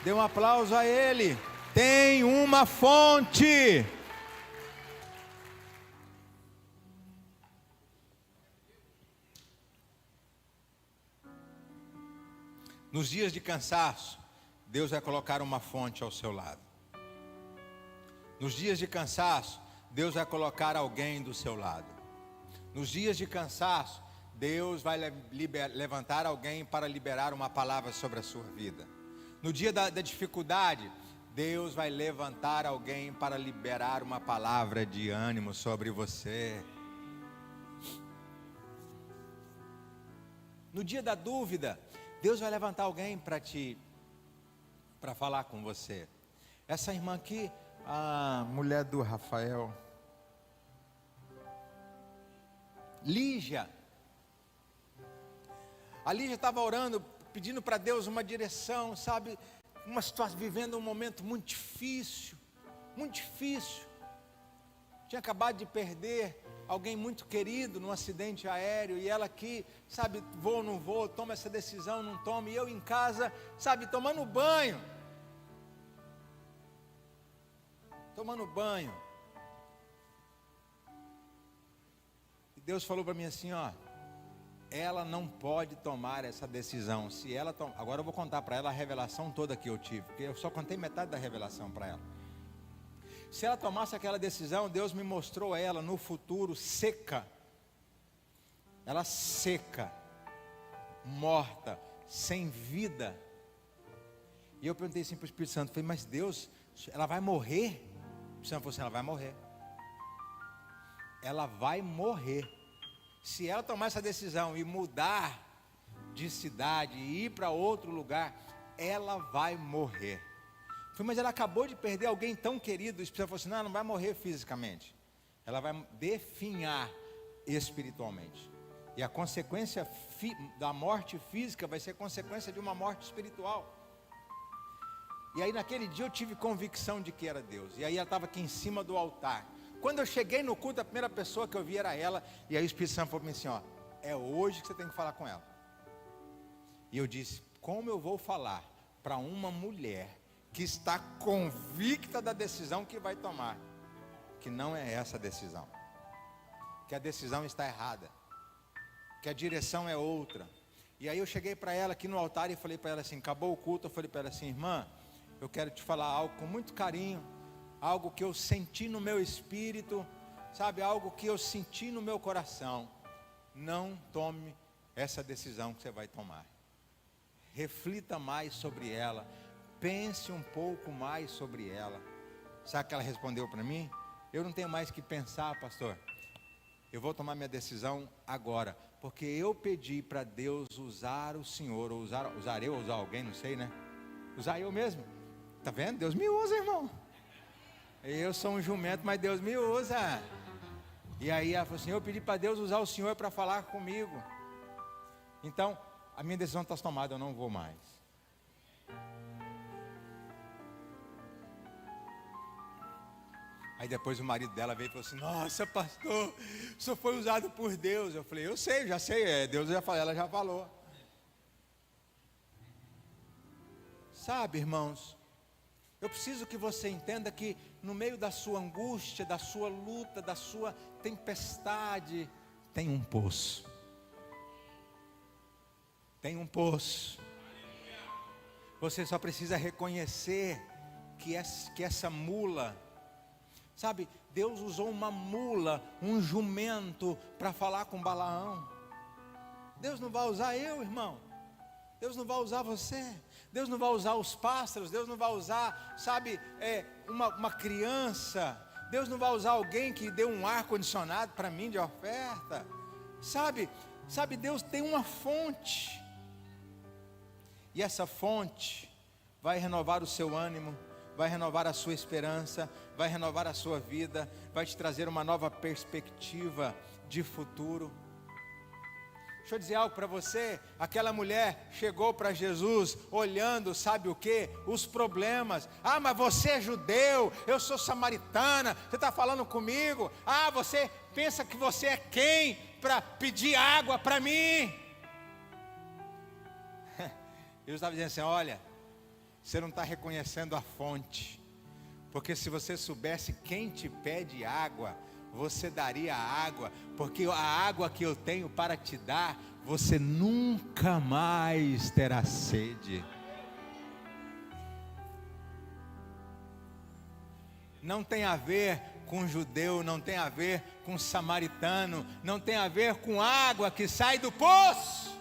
Dê um aplauso a Ele. Tem uma fonte. Nos dias de cansaço, Deus vai colocar uma fonte ao seu lado. Nos dias de cansaço, Deus vai colocar alguém do seu lado. Nos dias de cansaço, Deus vai levantar alguém para liberar uma palavra sobre a sua vida. No dia da dificuldade, Deus vai levantar alguém para liberar uma palavra de ânimo sobre você. No dia da dúvida, Deus vai levantar alguém para falar com você. Essa irmã aqui, a mulher do Rafael, Lígia. A Lígia estava orando, pedindo para Deus uma direção, sabe, uma situação, vivendo um momento muito difícil, tinha acabado de perder alguém muito querido num acidente aéreo, e ela aqui, sabe, vou ou não vou, toma essa decisão, não toma, e eu em casa, sabe, tomando banho, e Deus falou para mim assim, ó, ela não pode tomar essa decisão. Se ela agora eu vou contar para ela a revelação toda que eu tive, porque eu só contei metade da revelação para ela. Se ela tomasse aquela decisão, Deus me mostrou ela no futuro seca. Ela seca, morta, sem vida. E eu perguntei assim para o Espírito Santo, falei, mas Deus, ela vai morrer? O Espírito Santo falou assim, ela vai morrer. Ela vai morrer. Se ela tomar essa decisão e mudar de cidade e ir para outro lugar, ela vai morrer. Falei, mas ela acabou de perder alguém tão querido. O Espírito falou assim, não vai morrer fisicamente, ela vai definhar espiritualmente. E a consequência da morte física vai ser consequência de uma morte espiritual. E aí naquele dia eu tive convicção de que era Deus. E aí ela estava aqui em cima do altar. Quando eu cheguei no culto, a primeira pessoa que eu vi era ela. E aí o Espírito Santo falou para mim assim, ó, é hoje que você tem que falar com ela. E eu disse, como eu vou falar para uma mulher que está convicta da decisão que vai tomar, que não é essa a decisão, que a decisão está errada, que a direção é outra. E aí eu cheguei para ela aqui no altar e falei para ela assim, acabou o culto, eu falei para ela assim, irmã, eu quero te falar algo com muito carinho, algo que eu senti no meu espírito, sabe, algo que eu senti no meu coração. Não tome essa decisão que você vai tomar. Reflita mais sobre ela, pense um pouco mais sobre ela. Sabe o que ela respondeu para mim? Eu não tenho mais que pensar, pastor, eu vou tomar minha decisão agora, porque eu pedi para Deus usar o Senhor, ou usar eu, ou usar alguém, não sei, né? Usar eu mesmo. Está vendo? Deus me usa, irmão. Eu sou um jumento, mas Deus me usa. E aí ela falou assim, eu pedi para Deus usar o Senhor para falar comigo. Então, a minha decisão está tomada, eu não vou mais. Aí depois o marido dela veio e falou assim, nossa pastor, o senhor foi usado por Deus. Eu falei, eu sei, já sei, Deus já falou, ela já falou. Sabe, irmãos, eu preciso que você entenda que no meio da sua angústia, da sua luta, da sua tempestade, tem um poço. Tem um poço. Você só precisa reconhecer que essa mula, sabe, Deus usou uma mula, um jumento para falar com Balaão. Deus não vai usar eu, irmão. Deus não vai usar você. Deus não vai usar os pássaros. Deus não vai usar, sabe, uma criança. Deus não vai usar alguém que deu um ar condicionado para mim de oferta. Sabe, Deus tem uma fonte. E essa fonte vai renovar o seu ânimo, vai renovar a sua esperança, vai renovar a sua vida, vai te trazer uma nova perspectiva de futuro. Deixa eu dizer algo para você, aquela mulher chegou para Jesus olhando, sabe o que? Os problemas. Ah, mas você é judeu, eu sou samaritana, você está falando comigo? Ah, você pensa que você é quem para pedir água para mim? Jesus estava dizendo assim, olha, você não está reconhecendo a fonte, porque se você soubesse quem te pede água, você daria água, porque a água que eu tenho para te dar, você nunca mais terá sede. Não tem a ver com judeu, não tem a ver com samaritano, não tem a ver com água que sai do poço,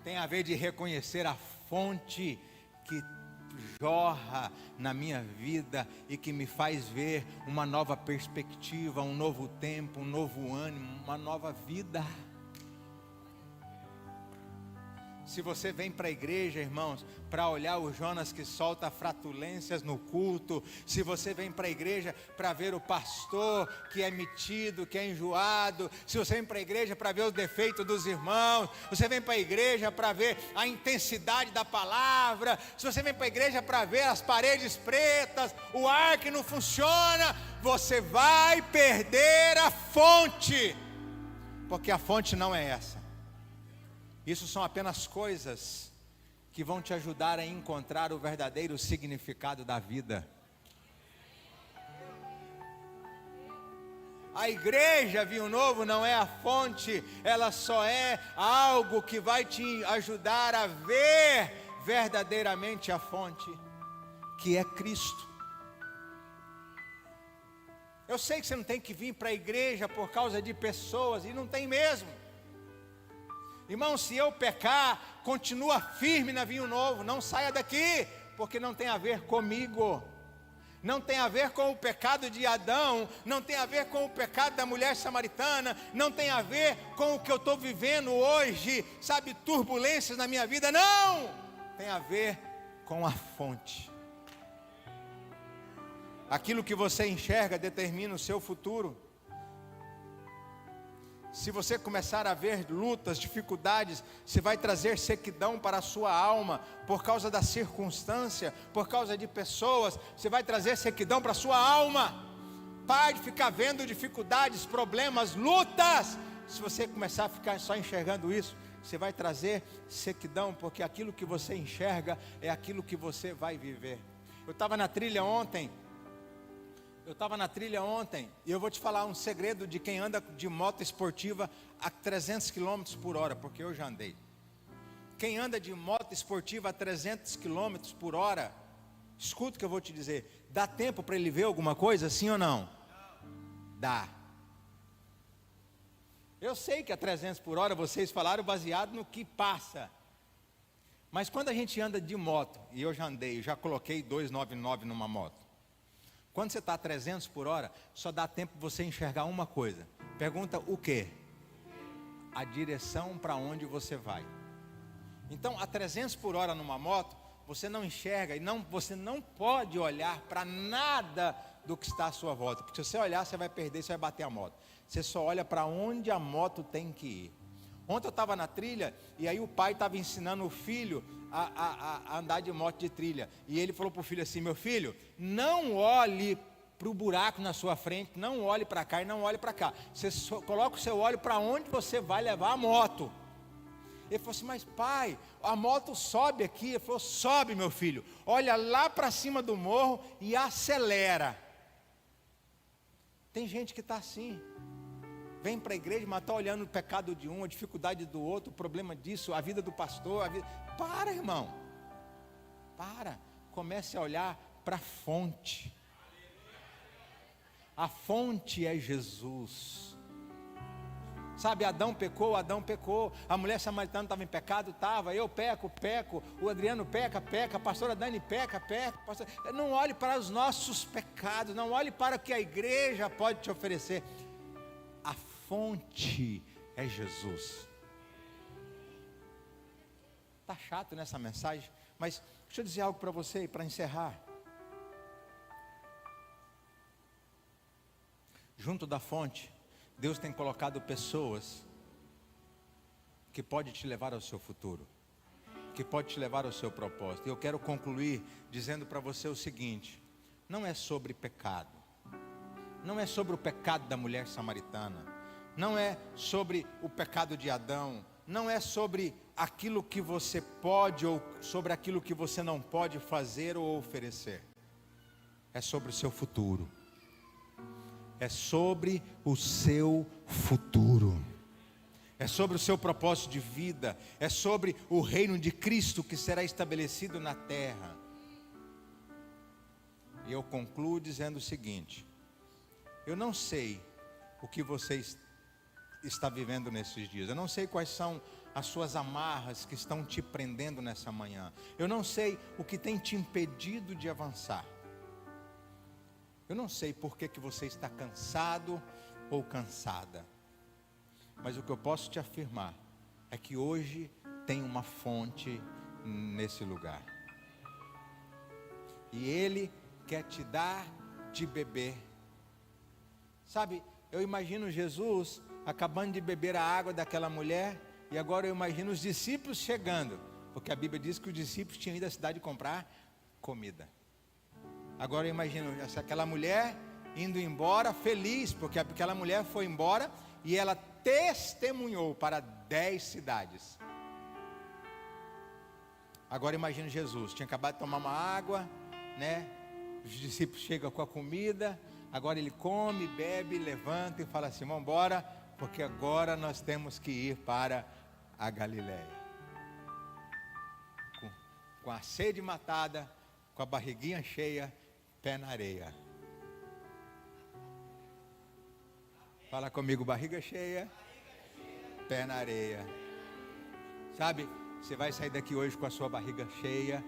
tem a ver de reconhecer a fonte que jorra na minha vida e que me faz ver uma nova perspectiva, um novo tempo, um novo ânimo, uma nova vida. Se você vem para a igreja, irmãos, para olhar o Jonas que solta flatulências no culto, se você vem para a igreja para ver o pastor que é metido, que é enjoado, se você vem para a igreja para ver os defeitos dos irmãos, você vem para a igreja para ver a intensidade da palavra, se você vem para a igreja para ver as paredes pretas, o ar que não funciona, você vai perder a fonte, porque a fonte não é essa. Isso são apenas coisas que vão te ajudar a encontrar o verdadeiro significado da vida. A igreja Vinho Novo não é a fonte, ela só é algo que vai te ajudar a ver verdadeiramente a fonte, que é Cristo. Eu sei que você não tem que vir para a igreja por causa de pessoas, e não tem mesmo. Irmão, se eu pecar, continua firme na Vinho Novo, não saia daqui, porque não tem a ver comigo, não tem a ver com o pecado de Adão, não tem a ver com o pecado da mulher samaritana, não tem a ver com o que eu estou vivendo hoje, sabe, turbulências na minha vida, não, tem a ver com a fonte. Aquilo que você enxerga determina o seu futuro. Se você começar a ver lutas, dificuldades, você vai trazer sequidão para a sua alma, por causa da circunstância, por causa de pessoas, você vai trazer sequidão para a sua alma. Pare de ficar vendo dificuldades, problemas, lutas. Se você começar a ficar só enxergando isso, você vai trazer sequidão, porque aquilo que você enxerga é aquilo que você vai viver. Eu estava na trilha ontem, e eu vou te falar um segredo de quem anda de moto esportiva a 300 km por hora, porque eu já andei. Quem anda de moto esportiva a 300 km por hora, escuta o que eu vou te dizer, dá tempo para ele ver alguma coisa, sim ou não? Dá. Eu sei que a 300 por hora vocês falaram baseado no que passa. Mas quando a gente anda de moto, e eu já andei, já coloquei 299 numa moto. Quando você está a 300 por hora, só dá tempo de você enxergar uma coisa. Pergunta o quê? A direção para onde você vai. Então, a 300 por hora numa moto, você não enxerga, você não pode olhar para nada do que está à sua volta. Porque se você olhar, você vai perder, você vai bater a moto. Você só olha para onde a moto tem que ir. Ontem eu estava na trilha, e aí o pai estava ensinando o filho a andar de moto de trilha. E ele falou para o filho assim: meu filho, não olhe para o buraco na sua frente, não olhe para cá e não olhe para cá. Você só coloca o seu olho para onde você vai levar a moto. Ele falou assim: mas pai, a moto sobe aqui. Ele falou: sobe, meu filho, olha lá para cima do morro e acelera. Tem gente que está assim, vem para a igreja, mas está olhando o pecado de um, a dificuldade do outro, o problema disso, a vida do pastor, Para, irmão, comece a olhar para a fonte. A fonte é Jesus. Sabe, Adão pecou, a mulher samaritana estava em pecado, estava, eu peco, o Adriano peca, a pastora Dani peca, não olhe para os nossos pecados, não olhe para o que a igreja pode te oferecer. A fonte é Jesus. Está chato nessa mensagem, mas deixa eu dizer algo para você, para encerrar. Junto da fonte, Deus tem colocado pessoas que podem te levar ao seu futuro, que podem te levar ao seu propósito. E eu quero concluir dizendo para você o seguinte: não é sobre pecado, não é sobre o pecado da mulher samaritana, não é sobre o pecado de Adão, não é sobre aquilo que você pode ou sobre aquilo que você não pode fazer ou oferecer. É sobre o seu futuro. É sobre o seu futuro. É sobre o seu propósito de vida. É sobre o reino de Cristo que será estabelecido na terra. E eu concluo dizendo o seguinte: eu não sei o que você está vivendo nesses dias. Eu não sei quais são as suas amarras que estão te prendendo nessa manhã. Eu não sei o que tem te impedido de avançar. Eu não sei por que você está cansado ou cansada. Mas o que eu posso te afirmar é que hoje tem uma fonte nesse lugar. E Ele quer te dar de beber. Sabe, eu imagino Jesus acabando de beber a água daquela mulher, e agora eu imagino os discípulos chegando, porque a Bíblia diz que os discípulos tinham ido à cidade comprar comida. Agora eu imagino aquela mulher indo embora feliz, porque aquela mulher foi embora e ela testemunhou para 10 cidades. Agora imagino Jesus, tinha acabado de tomar uma água, né? Os discípulos chegam com a comida, agora ele come, bebe, levanta e fala assim: vamos embora, porque agora nós temos que ir para a Galileia. Com a sede matada, com a barriguinha cheia, pé na areia. Fala comigo: barriga cheia, pé na areia. Sabe, você vai sair daqui hoje com a sua barriga cheia,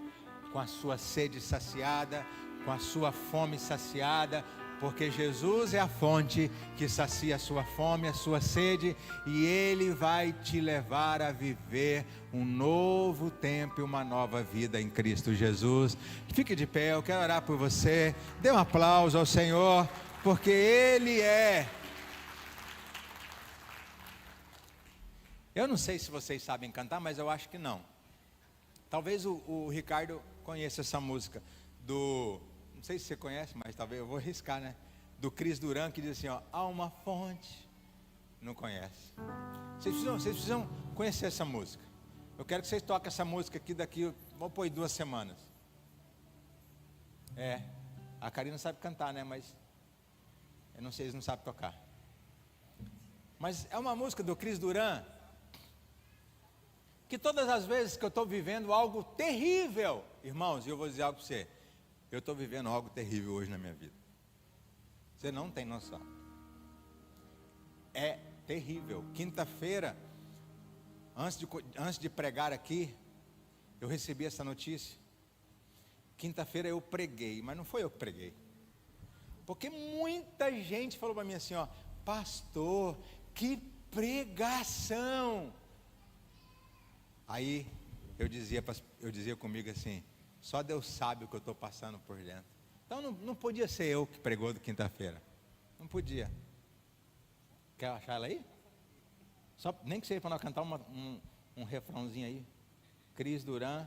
com a sua sede saciada, com a sua fome saciada, porque Jesus é a fonte que sacia a sua fome, a sua sede, e Ele vai te levar a viver um novo tempo e uma nova vida em Cristo Jesus. Fique de pé, eu quero orar por você. Dê um aplauso ao Senhor, porque Ele é Eu não sei se vocês sabem cantar, mas eu acho que não. Talvez o Ricardo conheça essa música não sei se você conhece, mas talvez eu vou arriscar, né? Do Cris Duran, que diz assim, ó, há uma fonte. Não conhece. Vocês precisam conhecer essa música. Eu quero que vocês toquem essa música aqui vamos pôr 2 semanas. A Karina sabe cantar, né? Mas eu não sei, eles não sabem tocar. Mas é uma música do Cris Duran, que todas as vezes que eu estou vivendo algo terrível, irmãos, e eu vou dizer algo para você, eu estou vivendo algo terrível hoje na minha vida. Você não tem noção. É terrível. Quinta-feira, antes de pregar aqui, eu recebi essa notícia. Quinta-feira eu preguei, mas não foi eu que preguei. Porque muita gente falou para mim assim, ó, pastor, que pregação. Aí eu dizia comigo assim, só Deus sabe o que eu estou passando por dentro. Então não podia ser eu que pregou de quinta-feira. Não podia. Quer achar ela aí? Só, nem que seja para nós cantar um refrãozinho aí. Cris Duran,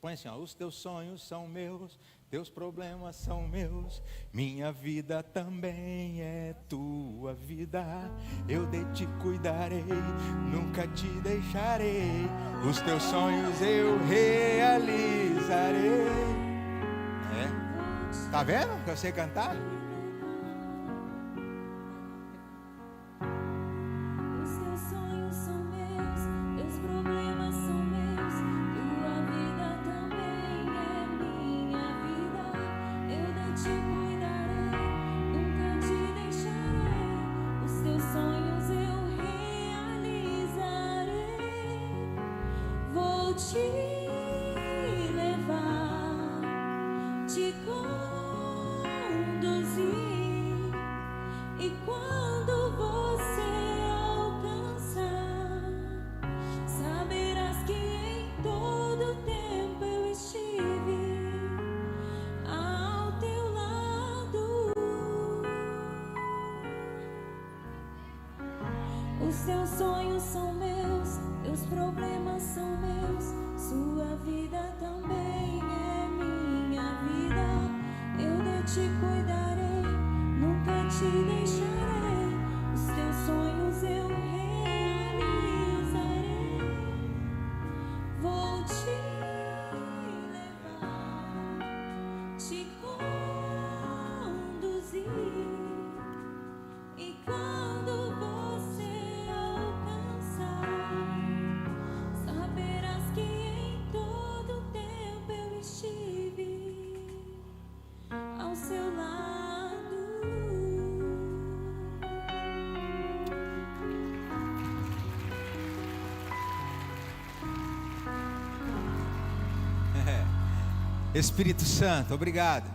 põe assim, ó, os teus sonhos são meus, teus problemas são meus, minha vida também é tua vida, eu de ti cuidarei, nunca te deixarei, os teus sonhos eu realizarei. Tá vendo que eu sei cantar? Os teus sonhos são meus, teus problemas são meus, sua vida também é minha vida. Eu de ti cuidarei, nunca te deixarei, os teus sonhos eu realizarei. Vou te levar, te conduzir, e quando você saberás que em todo tempo eu estive ao seu lado. Espírito Santo, obrigado.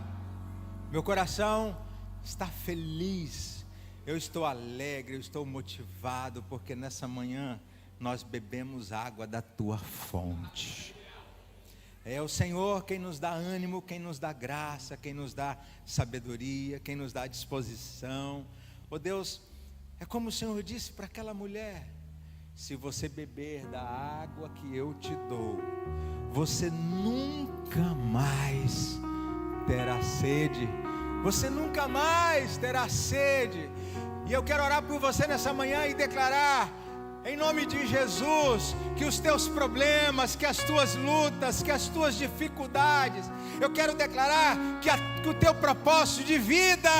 Meu coração está feliz, eu estou alegre, eu estou motivado, porque nessa manhã nós bebemos água da tua fonte. É o Senhor quem nos dá ânimo, quem nos dá graça, quem nos dá sabedoria, quem nos dá disposição. Oh Deus, é como o Senhor disse para aquela mulher: se você beber da água que eu te dou, você nunca mais terá sede. Você nunca mais terá sede. E eu quero orar por você nessa manhã e declarar, em nome de Jesus, que os teus problemas, que as tuas lutas, que as tuas dificuldades, eu quero declarar que o teu propósito de vida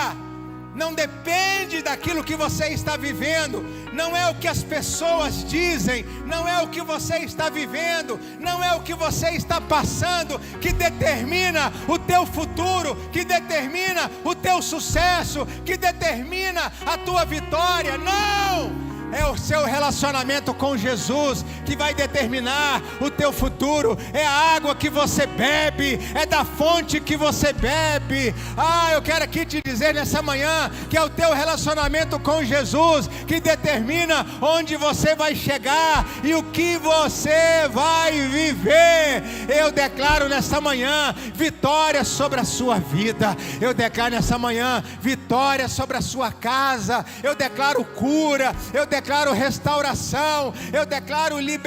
não depende daquilo que você está vivendo, não é o que as pessoas dizem, não é o que você está vivendo, não é o que você está passando que determina o teu futuro, que determina o teu sucesso, que determina a tua vitória. Não! É o seu relacionamento com Jesus que vai determinar o teu futuro. É a água que você bebe, é da fonte que você bebe. Eu quero aqui te dizer nessa manhã que é o teu relacionamento com Jesus que determina onde você vai chegar e o que você vai viver. Eu declaro nessa manhã vitória sobre a sua vida. Eu declaro nessa manhã vitória sobre a sua casa. Eu declaro cura, eu declaro restauração, eu declaro libertação.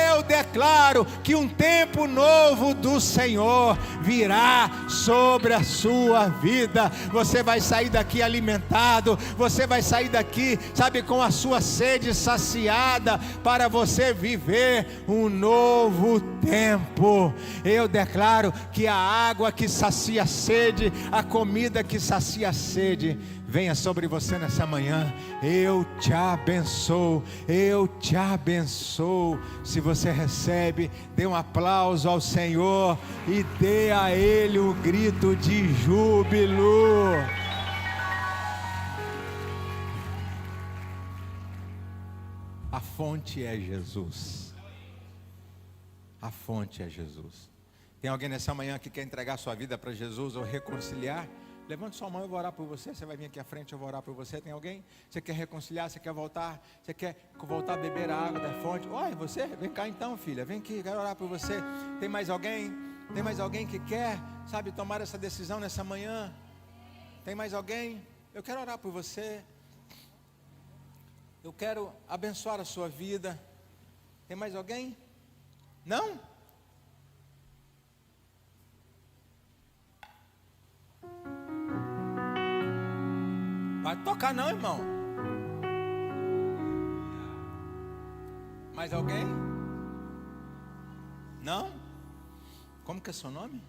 Eu declaro que um tempo novo do Senhor virá sobre a sua vida. Você vai sair daqui alimentado, você vai sair daqui, sabe, com a sua sede saciada, para você viver um novo tempo. Eu declaro que a água que sacia a sede, a comida que sacia a sede, venha sobre você nessa manhã. Eu te abençoo, eu te abençoo. Se você recebe, dê um aplauso ao Senhor e dê a Ele um grito de júbilo. A fonte é Jesus. A fonte é Jesus. Tem alguém nessa manhã que quer entregar sua vida para Jesus ou reconciliar? Levante sua mão, eu vou orar por você. Você vai vir aqui à frente, eu vou orar por você. Tem alguém? Você quer reconciliar? Você quer voltar? Você quer voltar a beber a água da fonte? Oi, você? Vem cá então, filha. Vem aqui, quero orar por você. Tem mais alguém? Tem mais alguém que quer, sabe, tomar essa decisão nessa manhã? Tem mais alguém? Eu quero orar por você. Eu quero abençoar a sua vida. Tem mais alguém? Não? Vai tocar não, irmão. Mais alguém? Não? Como que é seu nome?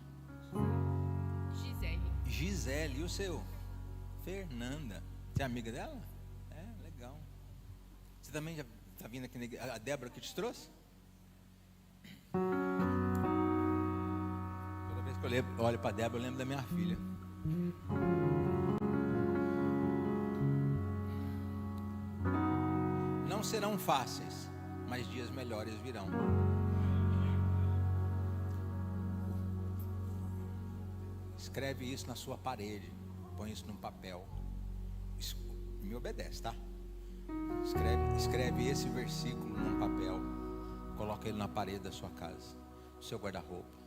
Gisele. Gisele, e o seu? Fernanda. Você é amiga dela? É, legal. Você também já está vindo aqui na igreja? A Débora que te trouxe? Toda vez que eu olho para a Débora, eu lembro da minha filha. Não serão fáceis, mas dias melhores virão. Escreve isso na sua parede, põe isso num papel. Me obedece, tá? Escreve esse versículo num papel, coloca ele na parede da sua casa, no seu guarda-roupa.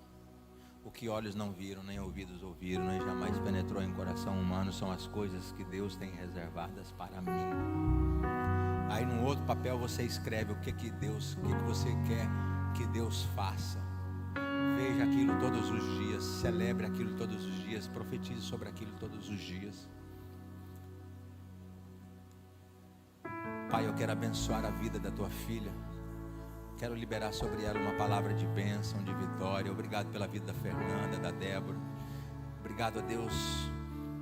O que olhos não viram, nem ouvidos ouviram, nem jamais penetrou em coração humano, são as coisas que Deus tem reservadas para mim. Aí no outro papel você escreve o que você quer que Deus faça. Veja aquilo todos os dias, celebre aquilo todos os dias, profetize sobre aquilo todos os dias. Pai, eu quero abençoar a vida da tua filha. Quero liberar sobre ela uma palavra de bênção, de vitória. Obrigado pela vida da Fernanda, da Débora. Obrigado a Deus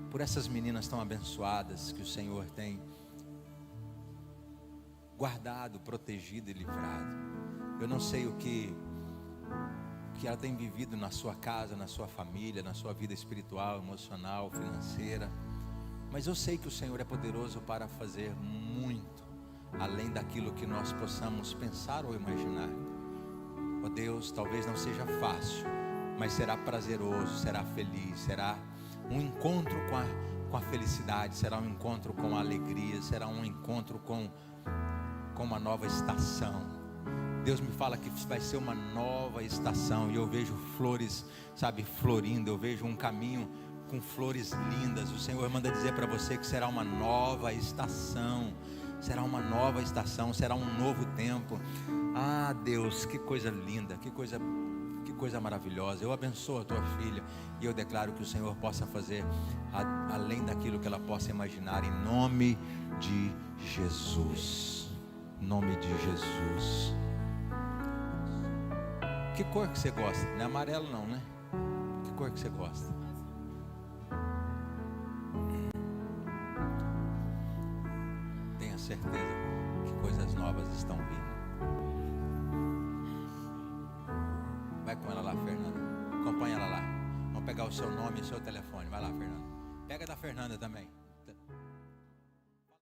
por essas meninas tão abençoadas que o Senhor tem guardado, protegido e livrado. Eu não sei o que ela tem vivido na sua casa, na sua família, na sua vida espiritual, emocional, financeira, mas eu sei que o Senhor é poderoso para fazer muito além daquilo que nós possamos pensar ou imaginar. Oh Deus, talvez não seja fácil, mas será prazeroso, será feliz, será um encontro com a felicidade, será um encontro com a alegria, será um encontro com uma nova estação. Deus me fala que vai ser uma nova estação, e eu vejo flores, sabe, florindo. Eu vejo um caminho com flores lindas. O Senhor manda dizer para você que será uma nova estação. Será uma nova estação, será um novo tempo. Ah, Deus, que coisa linda, que coisa maravilhosa. Eu abençoo a tua filha e eu declaro que o Senhor possa fazer além daquilo que ela possa imaginar, em nome de Jesus. Em nome de Jesus. Que cor que você gosta? Não é amarelo não, né? Que cor que você gosta? Tenha certeza que coisas novas estão vindo. Vai com ela lá, Fernanda. Acompanha ela lá. Vamos pegar o seu nome e o seu telefone. Vai lá, Fernanda. Pega da Fernanda também.